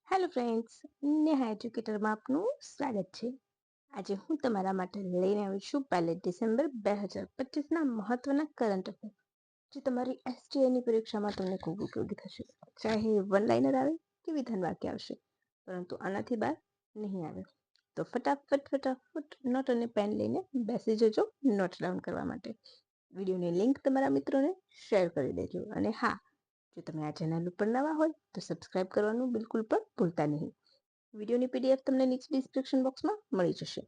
Hello friends, Neha એજ્યુકેટરમાં આપનું સ્વાગત છે. આજે હું તમારા માટે લઈને આવી છું 1 ડિસેમ્બર 2025ના મહત્વના કરંટ અફેર, જે તમારી એસટીઆઈની પરીક્ષામાં તમને ખૂબ ઉપયોગી થશે. ચાહે વન લાઇનર આવે કે વિધાન વાક્ય આવશે, પરંતુ આનાથી બહાર નહીં આવે. તો ફટાફટ નોટ અને પેન લઈને બેસી જજો નોટ ડાઉન કરવા માટે. વિડીયોની લિંક તમારા મિત્રોને શેર કરી દેજો. અને હા, જો તમે આ ચેનલ ઉપર નવા હોય તો સબસ્ક્રાઇબ કરવાનું બિલકુલ પણ ભૂલતા નહીં. વિડીયોની પીડીએફ તમને નીચે ડિસ્ક્રિપ્શન બોક્સમાં મળી જશે.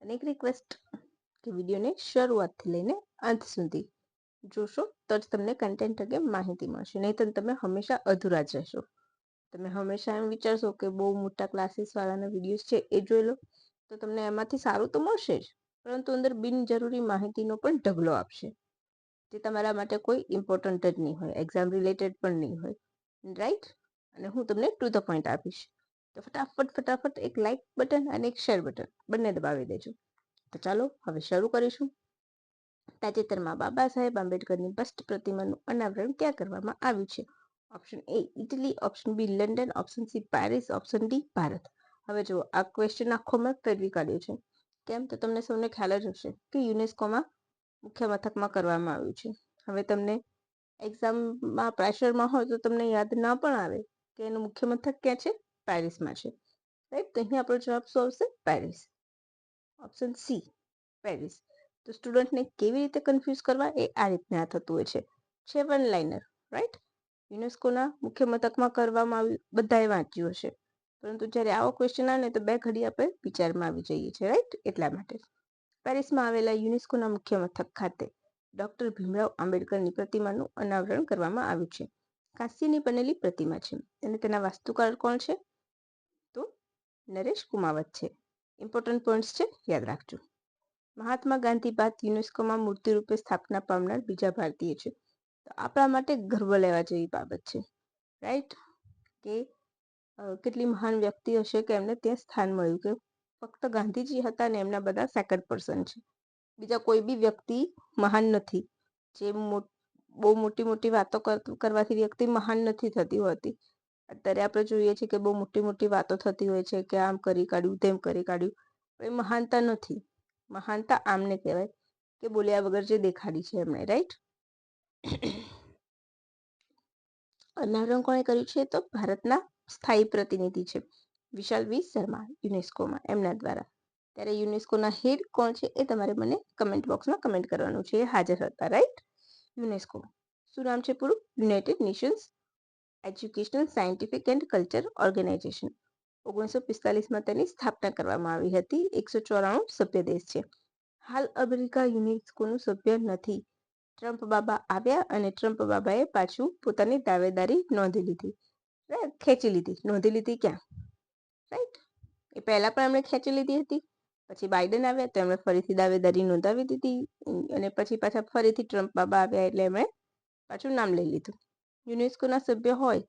અને એક રિક્વેસ્ટ કે વિડીયોને શરૂઆતથી લઈને અંત સુધી જોશો તો જ તમને કન્ટેન્ટ અંગે માહિતી મળશે, નહીં તો તમે હંમેશા અધૂરા જ રહેશો. તમે હંમેશા એમ વિચારશો કે બહુ મોટા ક્લાસીસ વાળાના વિડીયોઝ છે એ જોઈ લો તો તમને એમાંથી સારું તો મળશે જ, પરંતુ અંદર બિનજરૂરી માહિતીનો પણ ઢગલો આપશે, જે તમારા માટે કોઈ ઇમ્પોર્ટન્ટ જ નહીં હોય, એક્ઝામ રિલેટેડ પણ નહીં હોય, રાઈટ? અને હું તમને ટુ ધ પોઈન્ટ આપીશ. તો ફટાફટ એક લાઇક બટન અને એક શેર બટન બંને દબાવી દેજો. તો ચાલો હવે શરૂ કરીશું. તાજેતરમાં બાબા સાહેબ આંબેડકરની બસ્ટ પ્રતિમાનું અનાવરણ ક્યાં કરવામાં આવ્યું છે? Option A Italy, option B London, option C Paris, option D Bharat. હવે જુઓ, આ ક્વેશ્ચન આખો મેં ફેરવી કાઢ્યો છે. કેમ? તો તમને સૌને ખ્યાલ જ હશે કે યુનેસ્કોમાં મુખ્ય મથકમાં કરવામાં આવ્યું છે. હવે તમને એક્ઝામમાં પ્રેશરમાં હોય તો તમને યાદ ના પણ આવે કે એનું મુખ્ય મથક ક્યાં છે? પેરિસમાં છે, રાઈટ? તો અહીં આપણો જવાબ શું આવશે? પેરિસ. Option C Paris. તો સ્ટુડન્ટને કેવી રીતે કન્ફ્યુઝ કરવા એ આ રીતના થતું હોય છે વન લાઇનર, રાઈટ? યુનેસ્કોના મુખ્ય મથકમાં કરવામાં આવ્યું, બધાએ વાંચ્યું હશે, પરંતુ જ્યારે આવો ક્વેશ્ચન આવે ને તો બે ઘડી આપણે વિચારમાં આવી જઈએ છીએ, રાઈટ? એટલા માટે પેરિસમાં આવેલા યુનેસ્કોના મુખ્ય મથક ખાતે ડોક્ટર ભીમરાવ આંબેડકરની પ્રતિમાનું અનાવરણ કરવામાં આવ્યું છે. કાંસ્યની બનેલી પ્રતિમા છે અને તેના વાસ્તુકાર કોણ છે? તો નરેશ કુમાવત છે. ઇમ્પોર્ટન્ટ પોઈન્ટ્સ છે, યાદ રાખજો. મહાત્મા ગાંધી બાદ યુનેસ્કોમાં મૂર્તિ રૂપે સ્થાપના પામનાર બીજા ભારતીય છે. તો આપણા માટે ગર્વ લેવા જેવી બાબત છે, રાઈટ? કે કેટલી મહાન વ્યક્તિ હશે કે એમને ત્યાં સ્થાન મળ્યું, કે ફક્ત ગાંધીજી હતા ને એમના બધા સેકન્ડ પર્સન છે. બીજા કોઈ બી વ્યક્તિ મહાન નથી. જે બહુ મોટી વાતો કરવાથી વ્યક્તિ મહાન નથી થતી હોતી. અત્યારે આપણે જોઈએ છીએ કે બહુ મોટી વાતો થતી હોય છે કે આમ કરી કાઢ્યું, તેમ કરી કાઢ્યું. એ મહાનતા નથી. મહાનતા આમને કહેવાય કે બોલ્યા વગર જે દેખાડી છે એમણે, રાઈટ? અનાવરણ કોણે કર્યું છે? તો ભારતના સ્થાયી પ્રતિનિધિ છે વિશાલ વી શર્મા, યુનેસ્કોમાં, એમના દ્વારા. ત્યારે યુનેસ્કોના હેડ કોણ છે એ તમારે મને કમેન્ટ બોક્સમાં કમેન્ટ કરવાનું છે. એ હાજર હતા, રાઈટ? યુનેસ્કો શું નામ છે પૂરું? United Nations Educational, Scientific and Culture Organization. 1945માં તેની સ્થાપના કરવામાં આવી હતી. 194 સભ્ય દેશ છે. હાલ અમેરિકા યુનેસ્કોનું સભ્ય નથી. ટ્રમ્પ બાબા આવ્યા અને ટ્રમ્પ બાબાએ પાછું પોતાની દાવેદારી નોંધી લીધી, ખેંચી લીધી. નોંધી લીધી ક્યાં? રાઈટ? એ પહેલા પણ એમણે ખેંચી લીધી હતી. પછી બાઇડન આવ્યા તો એમણે ફરીથી દાવેદારી નોંધાવી દીધી, અને પછી પાછા ફરીથી ટ્રમ્પ બાબા આવ્યા એટલે એમણે પાછું નામ લઈ લીધું. યુનેસ્કોના સભ્ય હોય,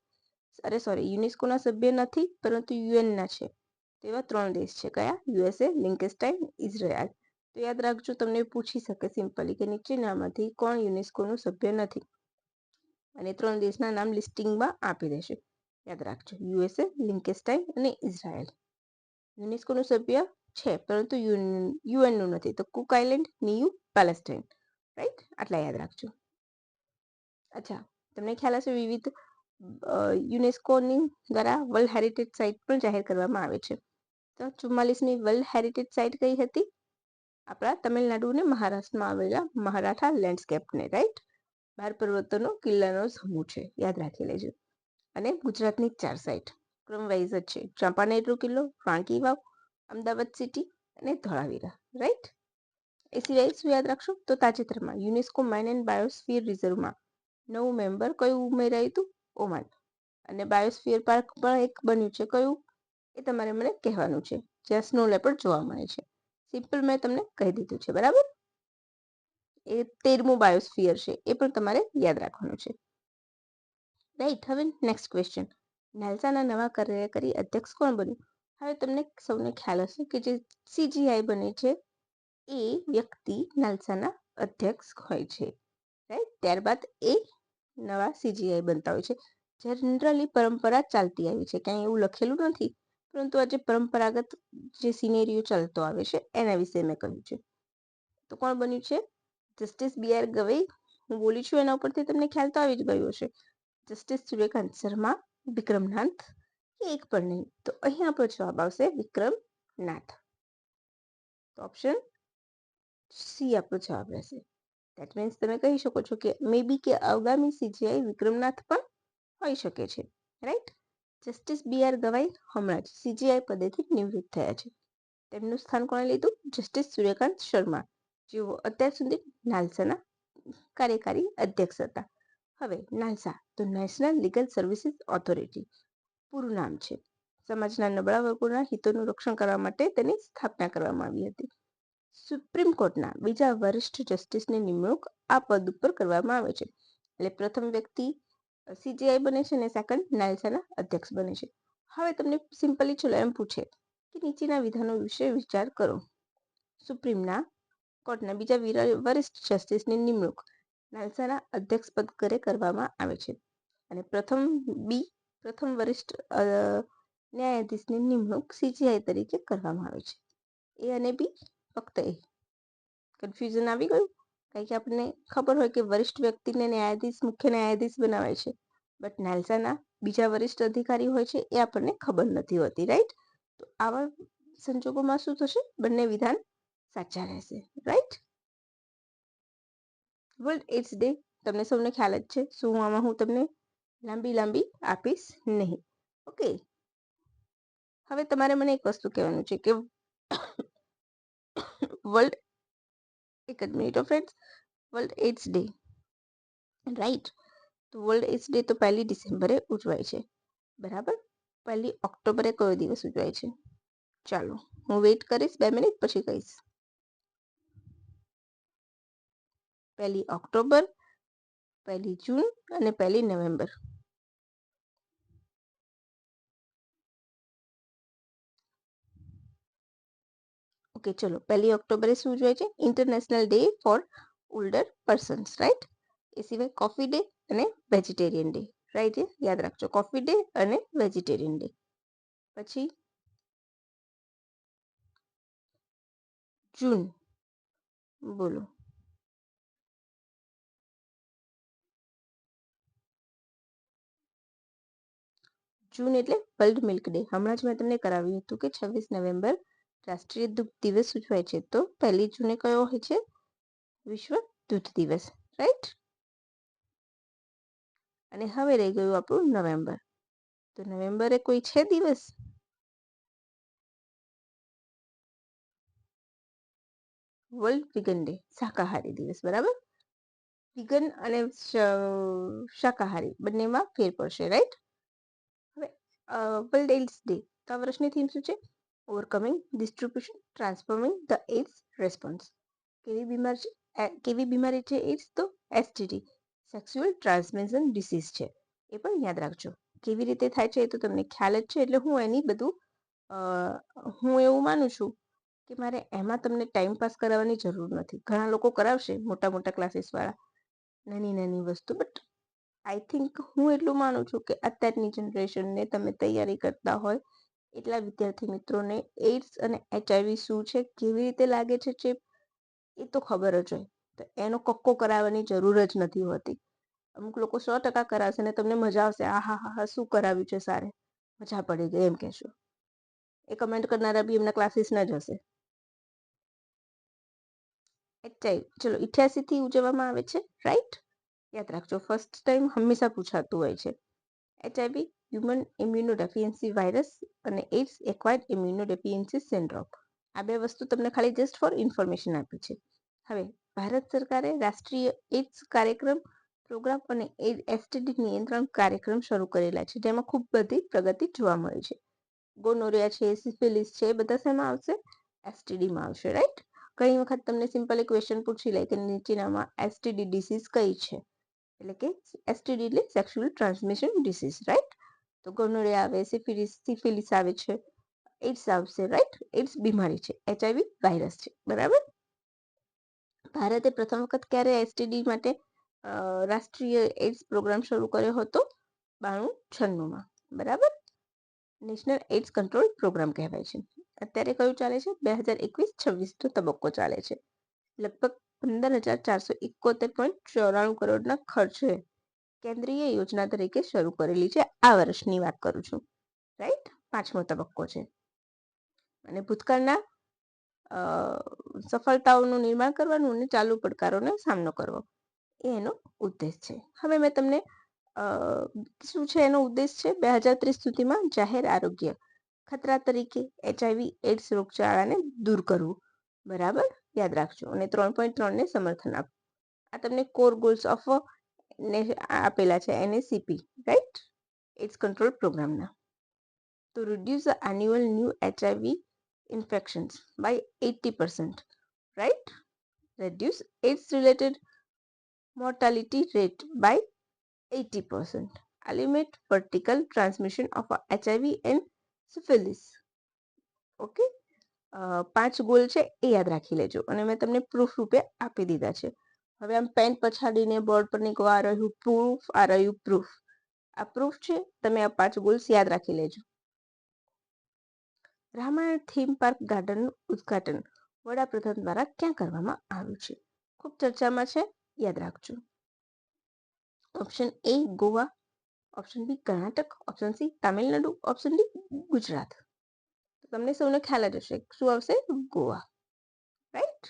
યુનેસ્કોના સભ્ય નથી પરંતુ યુએનના છે તેવા 3 દેશ છે. કયા? USA, Liechtenstein, Israel. તો યાદ રાખજો, તમને પૂછી શકે સિમ્પલી કે નીચેનામાંથી કોણ યુનેસ્કોનું સભ્ય નથી, અને 3 દેશના નામ લિસ્ટિંગમાં આપી દેશે. યાદ રાખજો, યુએસએ, લિંકનસ્ટાઇન અને ઇઝરાયલ. યુનેસ્કોનું સભ્ય છે પરંતુ યુએનનું નથી. તો કુક આઇલેન્ડ, નિયુ, પેલેસ્ટાઇન, રાઈટ? આટલા યાદ રાખજો. અચ્છા, તમને ખ્યાલ હશે વિવિધ યુનેસ્કોની દ્વારા વર્લ્ડ હેરિટેજ સાઇટ પણ જાહેર કરવામાં આવે છે. તો 44મી વર્લ્ડ હેરિટેજ સાઇટ કઈ હતી? આપણા તમિલનાડુ અને મહારાષ્ટ્રમાં આવેલા મહારાઠા લેન્ડસ્કેપને, રાઈટ? 12 પર્વતોનો કિલ્લાનો સમૂહ છે, યાદ રાખી લેજો. અને ગુજરાતની 4 સાઇટ ક્રમ વાઇઝ જ છે: ચાંપાનેરનો કિલ્લો, રાણકી વાવ, અમદાવાદ સિટી અને ધોળાવીરા, રાઈટ? એ સિવાય શું યાદ રાખશો? તો તાજેતરમાં યુનેસ્કો માઇન એન્ડ બાયોસ્ફિયર રિઝર્વમાં નવું મેમ્બર કયું ઉમેરાયું હતું? ઓમાન. અને બાયોસ્ફિયર પાર્ક પણ એક બન્યું છે. કયું? એ તમારે મને કહેવાનું છે, જ્યાં સ્નો લેપર્ડ જોવા મળે છે. સિમ્પલ મેં તમને કહી દીધું છે, બરાબર? એ 13મું બાયોસ્ફિયર છે, એ પણ તમારે યાદ રાખવાનું છે, રાઈટ? હવે નેક્સ્ટ ક્વેશ્ચન. નાલસાના નવા કાર્યકારી અધ્યક્ષ કોણ બન્યું? હવે તમને સૌને ખ્યાલ હશે કે જે સીજીઆઈ બને છે એ વ્યક્તિ નાલસાના અધ્યક્ષ હોય છે, રાઈટ? ત્યારબાદ એ નવા સીજીઆઈ બનતા હોય છે. જનરલી પરંપરા ચાલતી આવી છે, ક્યાંય એવું લખેલું નથી, પરંતુ આજે પરંપરાગત જે સિનેરીઓ ચાલતો આવે છે એના વિશે મેં કહ્યું છે. તો કોણ બન્યું છે? Justice BR Gavai. હું બોલી છું એના ઉપરથી તમને ખ્યાલ તો આવી જ ગયો હશે. જસ્ટિસ સૂર્યકાંત શર્મા, વિક્રમનાથ, એક પણ નહીં. તો અહીં આપણો જવાબ આવશે વિક્રમનાથ. તો ઓપ્શન સી આપણો જવાબ રહેશે. ધેટ મીન્સ તમે કહી શકો છો કે મે બી કે આગામી CGI વિક્રમનાથ પણ હોઈ શકે છે, રાઈટ? જસ્ટિસ BR ગવાઈ હમણાં જ CGI પદેથી નિવૃત્ત થયા છે. તેમનું સ્થાન કોણે લીધું? જસ્ટિસ સૂર્યકાંત શર્મા, જેઓ અત્યાર સુધી નાલસાના કાર્યકારી અધ્યક્ષ હતા. હવે નાલસા તો નેશનલ લીગલ સર્વિસીસ ઓથોરિટી પૂરું નામ છે. સમાજના નબળા વર્ગોના હિતોનું રક્ષણ કરવા માટે તેની સ્થાપના કરવામાં આવી હતી. સુપ્રીમ કોર્ટના બીજા વરિષ્ઠ જસ્ટિસની નિમણૂક આ પદ ઉપર કરવામાં આવે છે. એટલે પ્રથમ વ્યક્તિ CGI બને છે અને સેકન્ડ નાલસાના અધ્યક્ષ બને છે. હવે તમને સિમ્પલી ચલો એમ પૂછે કે નીચેના વિધાનો વિશે વિચાર કરો. સુપ્રીમના કોર્ટના બીજા વરિષ્ઠ જસ્ટિસની નિમણૂક નાલસાના અધ્યક્ષ પદ કરે કરવામાં આવે છે. અને પ્રથમ વરિષ્ઠ ન્યાયાધીશની નિમણૂક CGI તરીકે કરવામાં આવે છે. એ અને બી ફક્ત એ. કન્ફ્યુઝન આવી ગયું? કારણ કે આપણને ખબર હોય કે વરિષ્ઠ વ્યક્તિને ન્યાયાધીશ, મુખ્ય ન્યાયાધીશ બનાવાય છે, બટ નાલસાના બીજા વરિષ્ઠ અધિકારી હોય છે એ આપણને ખબર નથી હોતી, રાઈટ? તો આવા સંજોગોમાં શું થશે? બંને વિધાન સાચા રહેશે, રાઈટ? વર્લ્ડ એડ્સ ડે તમને સૌને ખ્યાલ જ છે. શું આમાં હું તમને લાંબી આપીશ નહીં. ઓકે, હવે તમારે મને એક વસ્તુ કહેવાનું છે કે વર્લ્ડ એક જ minute of friends, world AIDS day, right? તો વર્લ્ડ એડ્સ ડે તો 1 ડિસેમ્બરે ઉજવાય છે, બરાબર? 1 ઓક્ટોબરે કયો દિવસ ઉજવાય છે? ચાલો હું વેઇટ કરીશ, 2 મિનિટ પછી કહીશ. 1 ઓક્ટોબર, 1 જૂન અને 1 નવેમ્બર. ઓકે, ચલો 1 ઓક્ટોબરે શું ઉજવાય છે? International day for older persons, right? એ સિવાય કોફી ડે અને વેજીટેરિયન ડે, રાઈટ? યાદ રાખજો, કોફી ડે અને વેજીટેરિયન ડે. પછી જૂન, બોલો. જૂન એટલે વર્લ્ડ મિલ્ક ડે. હમણાં જ મેં તમને કરાવ્યું હતું કે 26 નવેમ્બર રાષ્ટ્રીય દૂધ દિવસ ઉજવાય છે. તો 1 જૂને કયો હોય છે? વિશ્વ દૂધ દિવસ, રાઈટ? અને હવે રહી ગયું આપણું નવેમ્બર. તો નવેમ્બરે કોઈ છે દિવસ? વર્લ્ડ વિગન ડે, શાકાહારી દિવસ, બરાબર? વિગન અને શાકાહારી બંનેમાં ફેર પડશે, રાઈટ? હવે વર્લ્ડ એડ્સ ડે, તો આ વર્ષની થીમ શું છે? Overcoming, distribution, transforming the AIDS response. કેવી બીમારી છે એડ્સ? તો STD, સેક્સ્યુઅલ ટ્રાન્સમિશન ડિસીઝ છે. એ પણ યાદ રાખજો. કેવી રીતે થાય છે એ તો તમને ખ્યાલ જ છે, એટલે હું એવું માનું છું કે મારે એમાં તમને ટાઈમ પાસ કરાવવાની જરૂર નથી. ઘણા લોકો કરાવશે, મોટા ક્લાસીસ વાળા, નાની વસ્તુ, બટ આઈ થિંક હું એટલું માનું છું કે અત્યારની જનરેશનને તમે તૈયારી કરતા હોય એટલા વિદ્યાર્થી મિત્રોને એડ્સ અને HIV શું છે, કેવી રીતે લાગે છે ચેપ, એ તો ખબર જ હોય. તો એનો કક્કો કરાવવાની જરૂર જ નથી હોતી. અમુક લોકો 100% કરાવશે ને તમને મજા આવશે, હા શું કરાવ્યું છે સારે, મજા પડી ગઈ એમ કહેશો. એ કમેન્ટ કરનારા બી એમના ક્લાસીસના જ હશે. ચલો 88 થી ઉજવવામાં આવે છે, રાઈટ? યાદ રાખજો, ફર્સ્ટ ટાઈમ હંમેશા પૂછાતું હોય છે. HIV હ્યુમન ઇમ્યુનોડેફિયન્સી વાયરસ અને એડ્સ એક્વાયર્ડ ઇમ્યુનોડેફિયન્સી સિન્ડ્રોમ. આ બે વસ્તુ તમને ખાલી જસ્ટ ફોર ઇન્ફોર્મેશન આપી છે. હવે ભારત સરકારે રાષ્ટ્રીય એડ્સ કાર્યક્રમ, પ્રોગ્રામ અને STD નિયંત્રણ કાર્યક્રમ શરૂ કરેલા છે, જેમાં ખૂબ બધી પ્રગતિ જોવા મળી છે. ગોનોરિયા છે, સિફિલિસ છે, એ બધા શેમાં આવશે? STDમાં આવશે, રાઈટ? ઘણી વખત તમને સિમ્પલ ક્વેશ્ચન પૂછી લે કે નીચેનામાં STD ડિસીઝ કઈ છે, એટલે કે STD એટલે સેક્સ્યુઅલ ટ્રાન્સમિશન ડિસીઝ, રાઈટ? તો ગોનોરિયા આવે, સિફિલિસ આવે છે, એડ્સ આવશે, રાઈટ? એડ્સ બીમારી છે, HIV વાયરસ છે, બરાબર? ભારતે પ્રથમ વખત ક્યારે STD માટે રાષ્ટ્રીય એડ્સ પ્રોગ્રામ શરૂ કર્યો હતો? 92-96 બરાબર. નેશનલ એડ્સ કંટ્રોલ પ્રોગ્રામ કહેવાય છે. અત્યારે કયું ચાલે છે? 2021-26 તબક્કો ચાલે છે. લગભગ 15,471.94 કરોડના ખર્ચે કેન્દ્રીય યોજના તરીકે શરૂ કરેલી છે. આ વર્ષની વાત કરું છું, રાઈટ. 5મો તબક્કો છે અને ભૂતકાળના સફળતાઓનું નિર્માણ કરવાનું અને ચાલુ પડકારોનો સામનો કરવો એ એનો ઉદ્દેશ છે. હવે મેં તમને શું છે એનો ઉદ્દેશ છે? 2030 સુધીમાં જાહેર આરોગ્ય ખતરા તરીકે HIV એડ્સ રોગચાળાને દૂર કરવું, બરાબર, યાદ રાખજો. અને 3.3 ને સમર્થન આપવું. આ તમને કોર ગોલ્સ ઓફ આપેલા છે NACP, રાઈટ, એડ્સ કંટ્રોલ પ્રોગ્રામના. તો reduce the annual new HIV infections by 80%, right? Reduce AIDS-related mortality rate by 80%. Eliminate vertical transmission of HIV and syphilis. Okay, 5 goal છે એ યાદ રાખી લેજો અને મેં તમને પ્રૂફ રૂપે આપી દીધા છે. હવે આમ પેન પછાડીને બોર્ડ પર નીકળો, આ રહ્યું પ્રૂફ, આ રહ્યું પ્રૂફ. આ પ્રૂફ છે, તમે આ 5 ગોલ્સ યાદ રાખી લેજો. રામાયણ થીમ પાર્ક ગાર્ડનનું ઉદ્ઘાટન વડાપ્રધાન દ્વારા ક્યાં કરવામાં આવ્યું છે? ખૂબ ચર્ચામાં છે, યાદ રાખજો. Option A Goa, option B Karnataka, option C Tamil Nadu, option D Gujarat. તમને સૌને ખ્યાલ જ હશે શું આવશે? ગોવા, રાઈટ.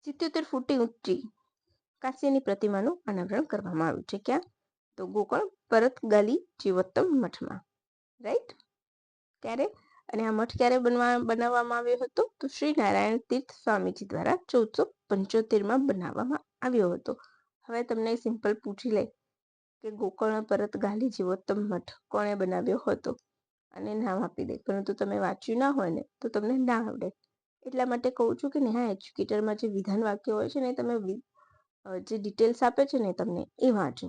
77 ફૂટની ઊંચી કાંસ્યની પ્રતિમાનું અનાવરણ કરવામાં આવ્યું છે. ક્યાં? તો ગોકર્ણ પરતગાલી જીવોત્તમ મઠમાં, રાઈટ. ક્યારે? અને આ મઠ ક્યારે બનાવવામાં આવ્યો હતો? તો શ્રી નારાયણ તીર્થ સ્વામીજી દ્વારા 1475માં બનાવવામાં આવ્યો હતો. હવે તમને સિમ્પલ પૂછી લે કે ગોકર્ણ પરતગાલી જીવોત્તમ મઠ કોણે બનાવ્યો હતો અને નામ આપી દે, પરંતુ તમે વાંચ્યું ના હોય ને તો તમને ના આવડે. એટલા માટે કહું છું કે નેહા એજ્યુકેટરમાં જે વિધાન વાક્ય હોય છે ને, તમે જે ડિટેલ્સ આપે છે ને તમને એ વાંચો,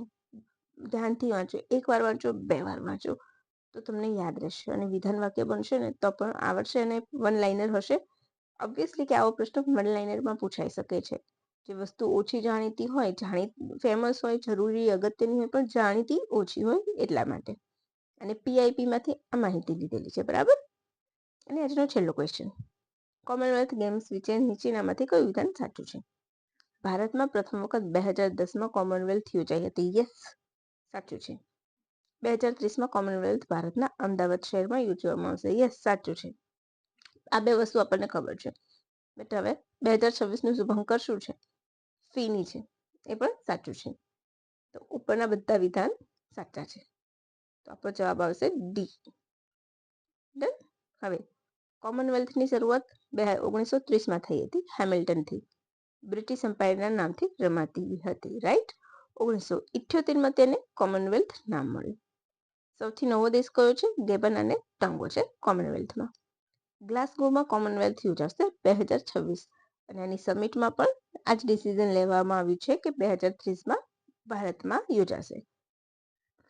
ધ્યાનથી વાંચો. 1 વાર વાંચો, 2 વાર વાંચો તો તમને યાદ રહેશે અને વિધાન વાક્ય બનશે ને તો પણ આવડશે અને વન લાઇનર હશે. ઓબ્વિયસલી કે આવો પ્રશ્ન વન લાઇનરમાં પૂછાઈ શકે છે. જે વસ્તુ ઓછી જાણીતી હોય, ફેમસ હોય, જરૂરી અગત્યની હોય પણ જાણીતી ઓછી હોય એટલા માટે. અને PIP-માંથી આ માહિતી લીધેલી છે, બરાબર. અને આજનો છેલ્લો ક્વેશ્ચન, કોમનવેલ્થ ગેમ્સ વિશે નીચેનામાંથી કયું વિધાન સાચું છે? ભારતમાં પ્રથમ વખત 2010માં કોમનવેલ્થ યોજાઈ હતી. યસ, સાચું છે. 2030માં કોમનવેલ્થ ભારતના અમદાવાદ શહેરમાં યોજવામાં આવશે. યસ, સાચું છે. આ બે વસ્તુ આપણને ખબર છે. બટ હવે 2026નું શુભંકર શું છે? ફીની છે, એ પણ સાચું છે. તો ઉપરના બધા વિધાન સાચા છે. તો આપણો જવાબ આવશે ડી. ડન. હવે કોમનવેલ્થની શરૂઆત 1930માં થઈ હતી હેમિલ્ટનથી. બ્રિટિશ એમ્પાયરના નામથી રમાતી હતી, રાઈટ. 1978માં તેને કોમનવેલ્થ નામ મળ્યું. સૌથી નવો દેશ કયો છે? ગેબન અને ટોંગો છે કોમનવેલ્થમાં. ગ્લાસગોમાં કોમનવેલ્થ યોજાશે 2026 અને આની સમિટમાં પણ આ જ ડિસિઝન લેવામાં આવ્યું છે કે 2030માં ભારતમાં યોજાશે.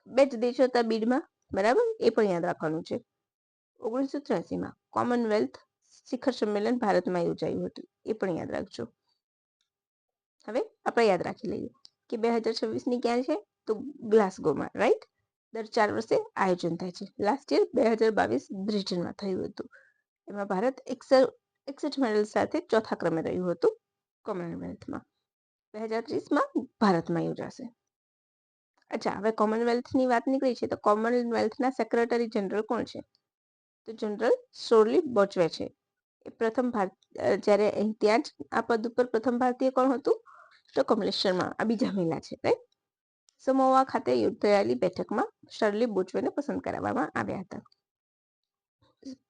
2 જ દેશો હતા બીડમાં, બરાબર, એ પણ યાદ રાખવાનું છે. 1983માં કોમનવેલ્થ શિખર સંમેલન ભારતમાં યોજાયું હતું, એ પણ યાદ રાખજો. હવે આપણે યાદ રાખી લઈએ કે 2026ની ક્યાં છે? તો ગ્લાસગોમાં, રાઈટ. દર 4 વર્ષે આયોજન થાય છે. લાસ્ટ યર 2022 બ્રિટનમાં થયું હતું. એમાં ભારત 61 મેડલ સાથે ચોથા ક્રમે રહ્યું હતું કોમનવેલ્થમાં. 2030માં ભારતમાં યોજાશે. અચ્છા, હવે કોમનવેલ્થની વાત નીકળી છે તો કોમનવેલ્થના સેક્રેટરી જનરલ કોણ છે? તો જનરલ શોર્લી બોચવે છે. એ પ્રથમ જ્યારે ત્યાં જ આ પદ ઉપર પ્રથમ ભારતીય કોણ હતું? તો કમલેશ શર્મા. આ બીજા મહિલા છે, રાઈટ. સમોઆ ખાતે યોજાયેલી બેઠકમાં શર્લી બોચવેને પસંદ કરવામાં આવ્યા હતા.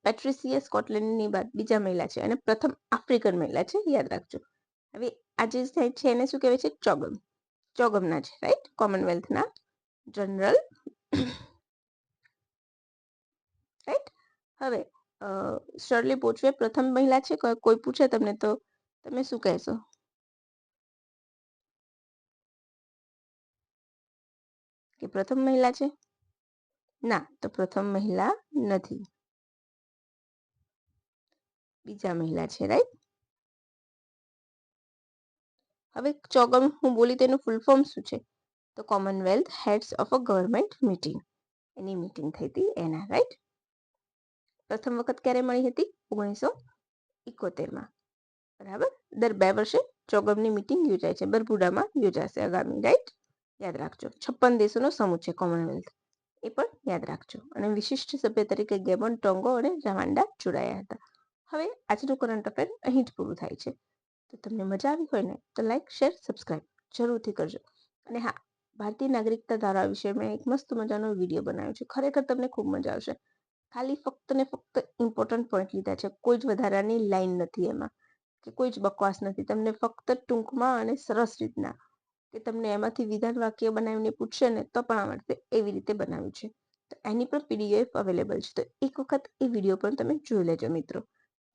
પેટ્રિસિયા સ્કોટલેન્ડની બાદ બીજા મહિલા છે અને પ્રથમ આફ્રિકન મહિલા છે, યાદ રાખજો. હવે આ જે છે એને શું કહેવાય છે? ચોગમ. ચોગમના છે, રાઈટ, કોમનવેલ્થના જનરલ, રાઈટ. હવે શર્લી બોચવે પ્રથમ મહિલા છે. કોઈ પૂછે તમને તો તમે શું કહેશો? કે પ્રથમ મહિલા છે? ના, તો પ્રથમ મહિલા નથી, બીજા મહિલા છે, રાઈટ. હવે ચોગમ હું બોલી તેનું ફૂલ ફોર્મ શું છે? તો Commonwealth heads of a government meeting, any meeting થઈ હતી એના, રાઈટ. પ્રથમ વખત ક્યારે મળી હતી? 1971માં, બરાબર. દર 2 વર્ષે ચોગમની મીટિંગ યોજાય છે, બરબુડામાં યોજાશે આગામી, રાઈટ. યાદ રાખજો. 56 દેશોનો સમૂહ છે કોમનવેલ્થ, એ પણ યાદ રાખજો. અને વિશિષ્ટ સભ્ય તરીકે ગેબોન, ટોંગો અને રવાંડા જોડાયા હતા. હવે આજનું કરંટ અફેર અહીં જ પૂરું થાય છે. તો તમને મજા આવી હોય ને તો લાઈક, શેર, સબસ્ક્રાઈબ જરૂરથી કરજો. અને હા, ભારતીય નાગરિકતા ધારા વિશે મેં એક મસ્ત મજાનો વિડીયો બનાવ્યો છે. ખરેખર તમને ખૂબ મજા આવશે. ખાલી ફક્ત ને ફક્ત ઇમ્પોર્ટન્ટ પોઈન્ટ લીધા છે, કોઈ જ વધારાની લાઈન નથી એમાં, કે કોઈ જ બકવાસ નથી. તમને ફક્ત ટૂંકમાં અને સરસ રીતના, કે તમને એમાંથી વિધાન વાક્ય બનાવીને પૂછશે ને તો પણ આવડશે એવી રીતે બનાવ્યું છે. તો એની પણ પીડીએફ અવેલેબલ છે. તો એક વખત એ વિડીયો પણ તમે જોઈ લેજો મિત્રો,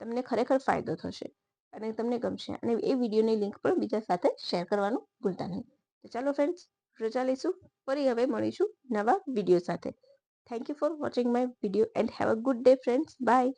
તમને ખરેખર ફાયદો થશે અને તમને ગમશે. અને એ વિડીયોની લિંક પણ બીજા સાથે શેર કરવાનું ભૂલતા નહીં. તો ચાલો ફ્રેન્ડ્સ, રજા લઈશું. ફરી હવે મળીશું નવા વિડીયો સાથે. Thank you for watching my video and have a good day friends. By.